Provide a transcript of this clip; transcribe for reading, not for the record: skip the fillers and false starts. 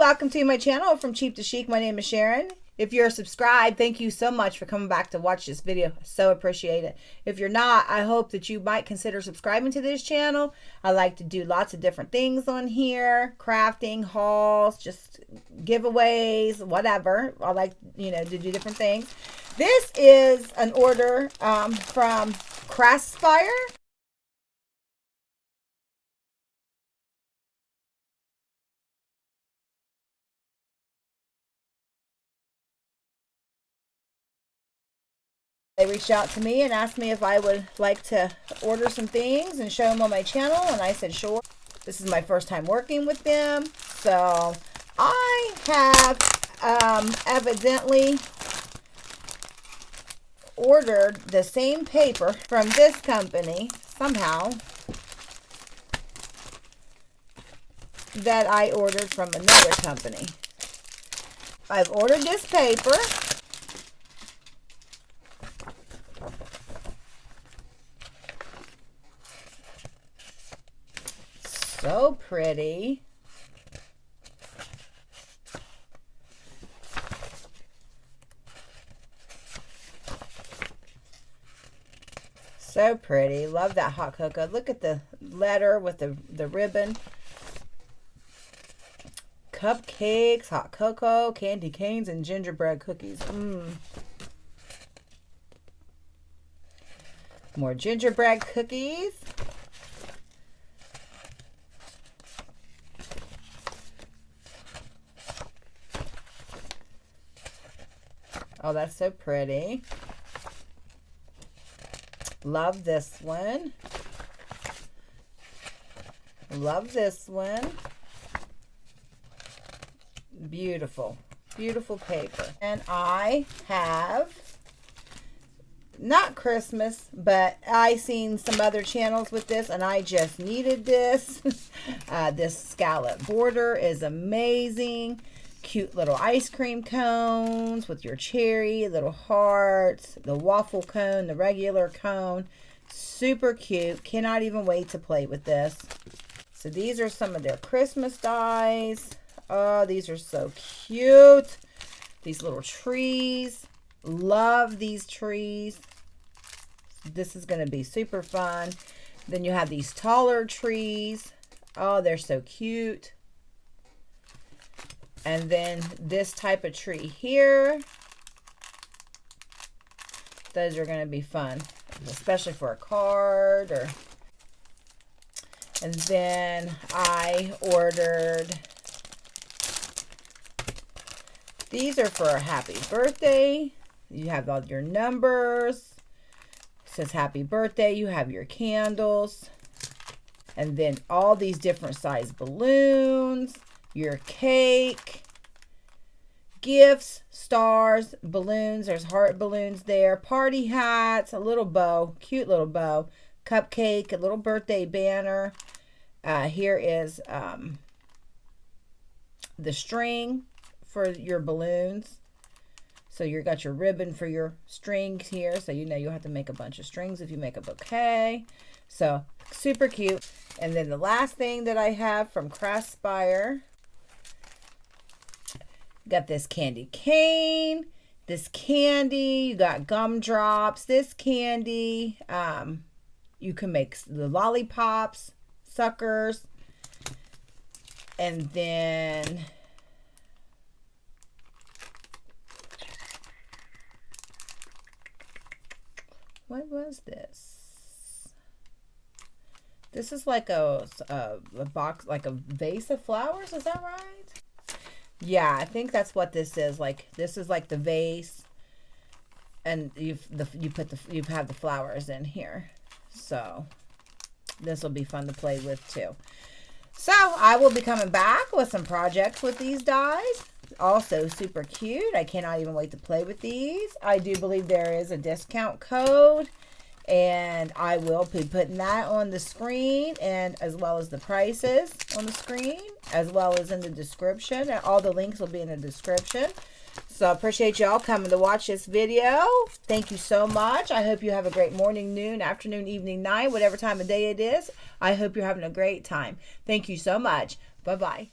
welcome to my channel from Cheap to Chic. My name is Sharon. If you're subscribed, thank you so much for coming back to watch this video. I so appreciate it. If you're not, I hope that you might consider subscribing to this channel. I like to do lots of different things on here, crafting, hauls, just giveaways, whatever. I like, to do different things. This is an order from Craspire. They reached out to me and asked me if I would like to order some things and show them on my channel, and I said sure. This is my first time working with them, so I have evidently ordered the same paper from this company somehow that I ordered from another company. I've ordered this paper. So pretty. So pretty. Love that hot cocoa. Look at the letter with the ribbon. Cupcakes, hot cocoa, candy canes, and gingerbread cookies. More gingerbread cookies. Oh, that's so pretty. Love this one. Love this one. Beautiful. Beautiful paper. And I have, not Christmas, but I seen some other channels with this and I just needed this. This scallop border is amazing. Cute little ice cream cones with your cherry, little hearts, the waffle cone, the regular cone. Super cute. Cannot even wait to play with this. So these are some of their Christmas dies. Oh, these are so cute. These little trees. Love these trees. This is going to be super fun. Then you have these taller trees. Oh, they're so cute. And then this type of tree here. Those are going to be fun, especially for a card. And then I ordered, these are for a happy birthday. You have all your numbers. It says happy birthday. You have your candles. And then all these different size balloons. Your cake, gifts, stars, balloons. There's heart balloons there. Party hats, a little bow, cute little bow, cupcake, a little birthday banner. Here is the string for your balloons. So you got your ribbon for your strings here. So you'll have to make a bunch of strings if you make a bouquet. So super cute. And then the last thing that I have from Craspire. Got this candy cane, this candy, you got gumdrops, this candy. You can make the lollipops, suckers. And then what was this? This is like a box, like a vase of flowers. Is that right? Yeah, I think that's what this is. Like, this is like the vase, and you have the flowers in here. So this will be fun to play with too. So I will be coming back with some projects with these dies. Also super cute. I cannot even wait to play with these. I do believe there is a discount code, and I will be putting that on the screen, and as well as the prices on the screen, as well as in the description. All the links will be in the description. So I appreciate y'all coming to watch this video. Thank you so much. I hope you have a great morning, noon, afternoon, evening, night, whatever time of day it is. I hope you're having a great time. Thank you so much. Bye-bye.